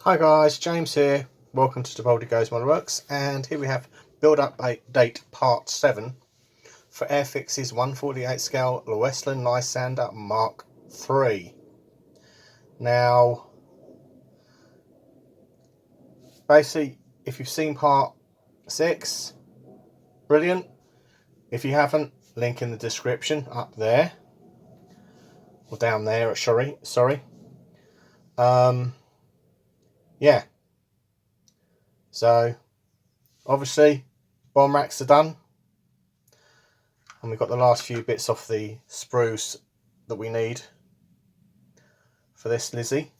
Hi guys, James here. Welcome to Baldy Goes Model Works, and here we have build update part 7 for Airfix's 1/48 scale Westland Lysander Mk.III. Now, basically, if you've seen part 6, brilliant. If you haven't, link in the description up there or down there. Sorry. Yeah. So obviously, bomb racks are done. And we've got the last few bits off the sprues that we need for this Lizzie.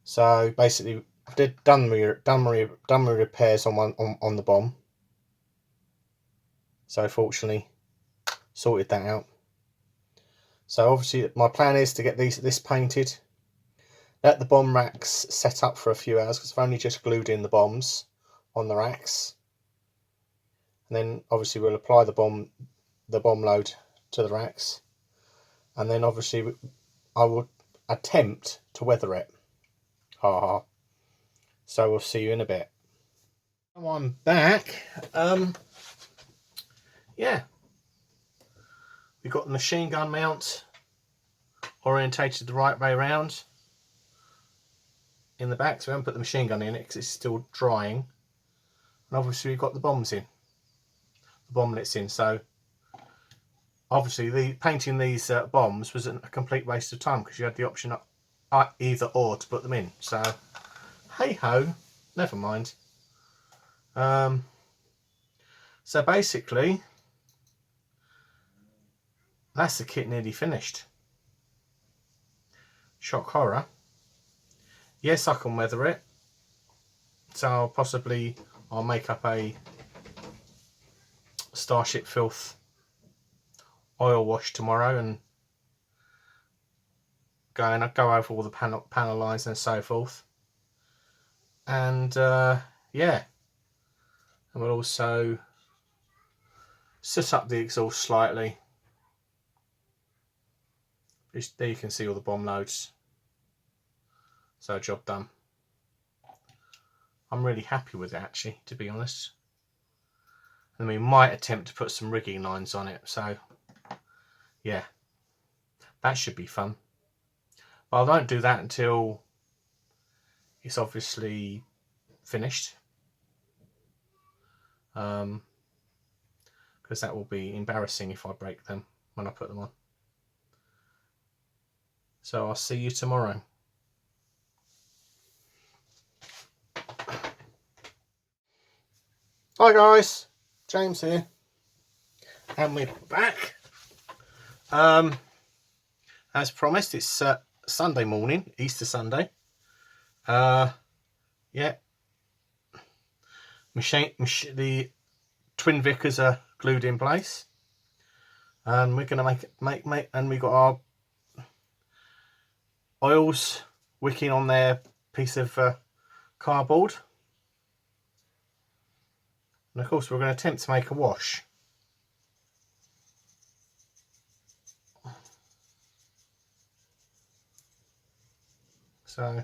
So basically, I've done my repairs on the bomb. So fortunately, sorted that out. So obviously, my plan is to get this painted. Let the bomb racks set up for a few hours because I've only just glued in the bombs on the racks. And then obviously we'll apply the bomb load to the racks, and then obviously I will attempt to weather it. So we'll see you in a bit. I'm back. Yeah, we've got the machine gun mount orientated the right way around in the back, so we haven't put the machine gun in it because it's still drying. And obviously we've got the bombs in, the bomblets in. So obviously painting these bombs was a complete waste of time because you had the option either or to put them in. So hey ho, never mind. So basically, that's the kit nearly finished. Shock horror. Yes, I can weather it. So I'll make up a Starship Filth oil wash tomorrow and go over all the panel lines and so forth. And yeah, and we'll also set up the exhaust slightly. There you can see all the bomb loads. So job done. I'm really happy with it actually, to be honest. And we might attempt to put some rigging lines on it. So yeah, that should be fun. But I won't do that until it's obviously finished. Because that will be embarrassing if I break them when I put them on. So I'll see you tomorrow. Hi guys, James here, and we're back. As promised, it's Sunday morning, Easter Sunday. Yeah, the twin Vickers are glued in place, and we're gonna make and we got our oils wicking on their piece of cardboard, and of course we're going to attempt to make a wash. So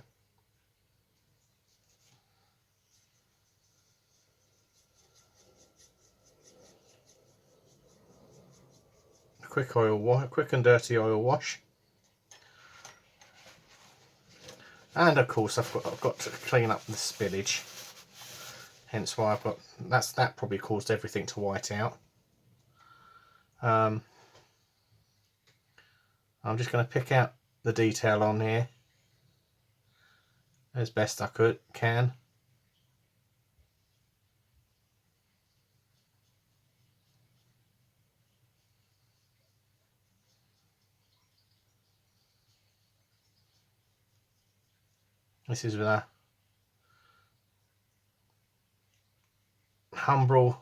quick and dirty oil wash. And of course I've got to clean up the spillage, hence why I've got that probably caused everything to white out. I'm just going to pick out the detail on here as best I can. This is with a Humbrol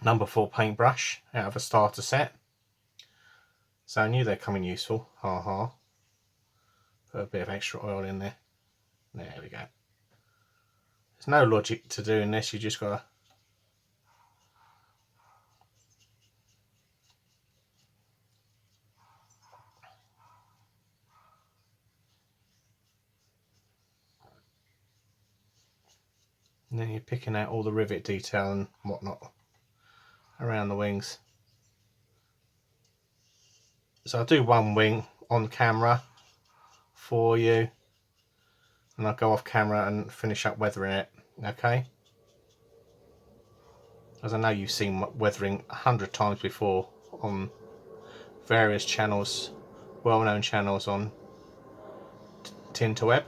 No. 4 paintbrush out of a starter set. So I knew they'd come in useful. Put a bit of extra oil in there. There we go. There's no logic to doing this, you just gotta And then you're picking out all the rivet detail and whatnot around the wings. So I'll do one wing on camera for you, and I'll go off camera and finish up weathering it, okay? As I know you've seen weathering 100 times before on various channels, well-known channels on Tinterweb.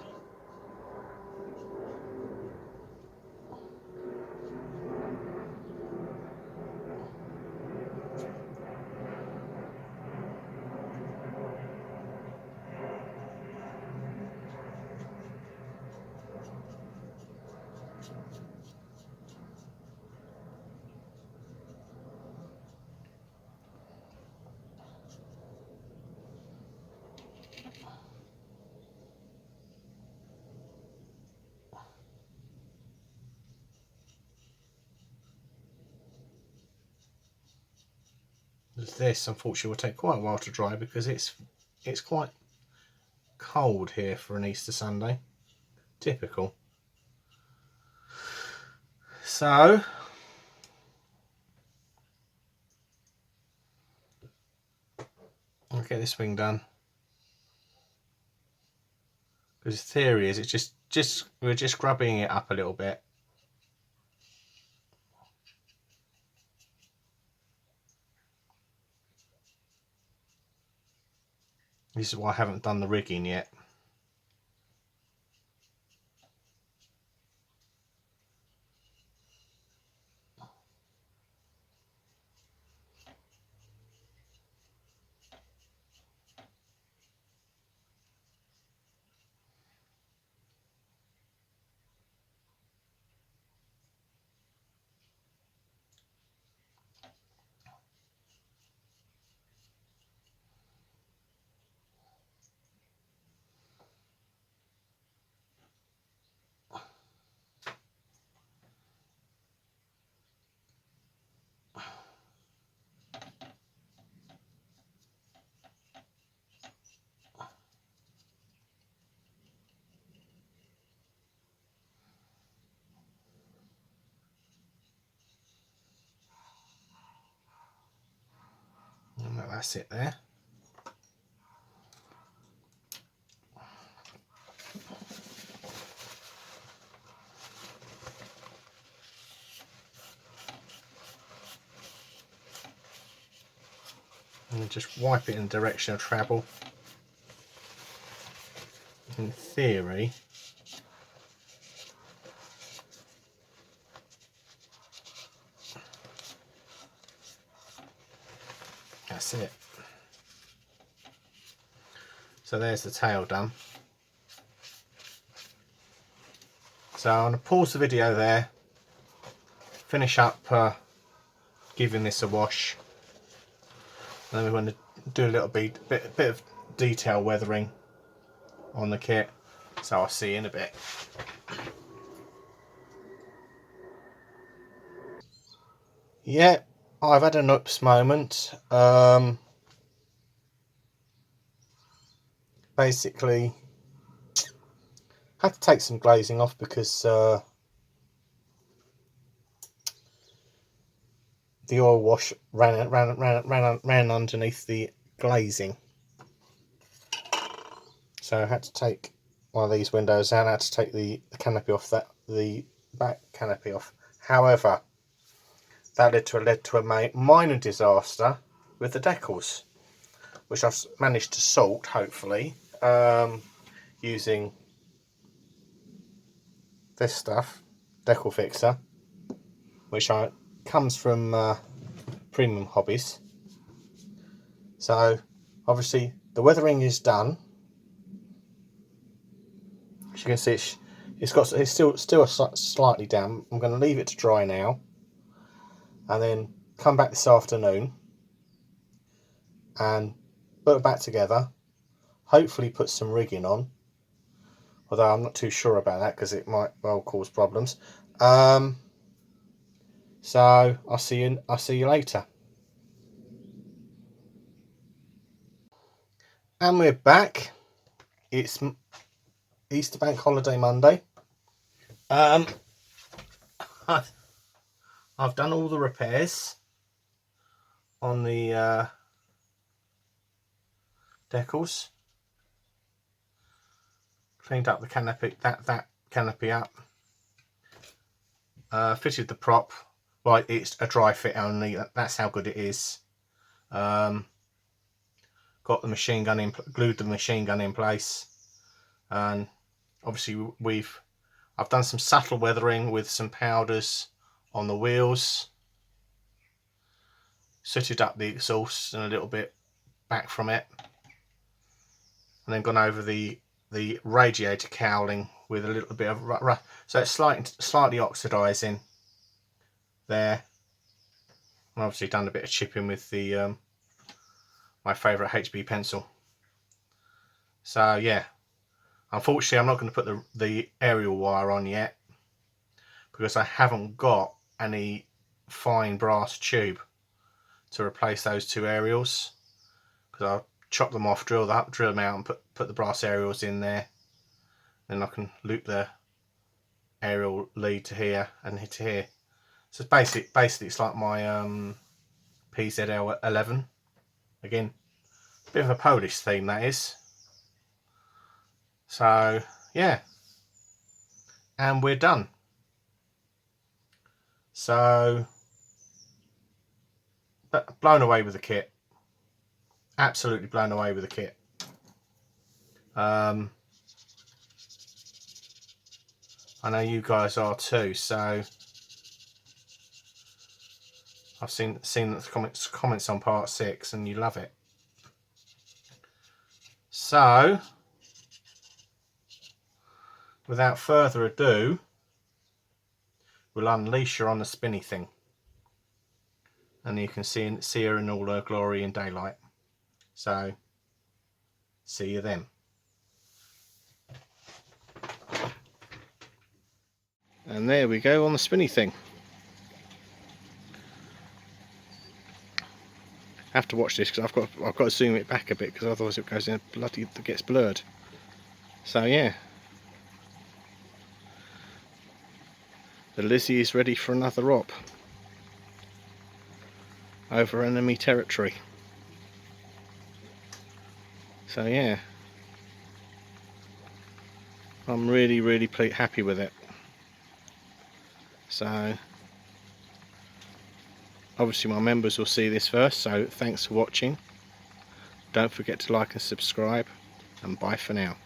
This unfortunately will take quite a while to dry because it's quite cold here for an Easter Sunday. Typical. So I'll get this wing done. Because the theory is it's we're just scrubbing it up a little bit. This is why I haven't done the rigging yet. And that's it there. And just wipe it in the direction of travel. In theory, that's it. So there's the tail done. So I'm going to pause the video there, finish up giving this a wash, and then we're going to do a little bit of detail weathering on the kit. So I'll see you in a bit. Yeah, I've had an oops moment. Basically, had to take some glazing off because the oil wash ran underneath the glazing. So I had to take one of these windows out. I had to take the canopy off, the back canopy off. However, that led to a minor disaster with the decals, which I've managed to sort, hopefully, using this stuff, decal fixer, which comes from Premium Hobbies. So obviously the weathering is done. As you can see, it's still slightly damp. I'm going to leave it to dry now, and then come back this afternoon and put it back together. Hopefully put some rigging on, although I'm not too sure about that because it might well cause problems. So I'll see you later. And we're back. It's Easter Bank Holiday Monday. I've done all the repairs on the decals, cleaned up the canopy, that canopy up, fitted the prop. Right, it's a dry fit only. That's how good it is. Got the machine gun in, glued the machine gun in place, and obviously I've done some subtle weathering with some powders on the wheels, sooted up the exhaust and a little bit back from it, and then gone over the radiator cowling with a little bit of so it's slightly oxidizing there. And obviously done a bit of chipping with the my favourite HB pencil. So yeah, unfortunately I'm not going to put the aerial wire on yet because I haven't got any fine brass tube to replace those two aerials, because I'll chop them off, drill them out and put the brass aerials in there. Then I can loop the aerial lead to here and hit to here. So basically it's like my PZL11. Again, a bit of a Polish theme that is. So yeah, and we're done. So blown away with the kit, absolutely blown away with the kit. I know you guys are too. So I've seen the comments on part 6 and you love it. So without further ado, we'll unleash her on the spinny thing, and you can see her in all her glory in daylight. So see you then. And there we go on the spinny thing. I have to watch this because I've got to zoom it back a bit, because otherwise it goes in it gets blurred. So yeah, the Lizzie is ready for another op over enemy territory. So yeah, I'm really happy with it. So obviously my members will see this first, so thanks for watching. Don't forget to like and subscribe, and bye for now.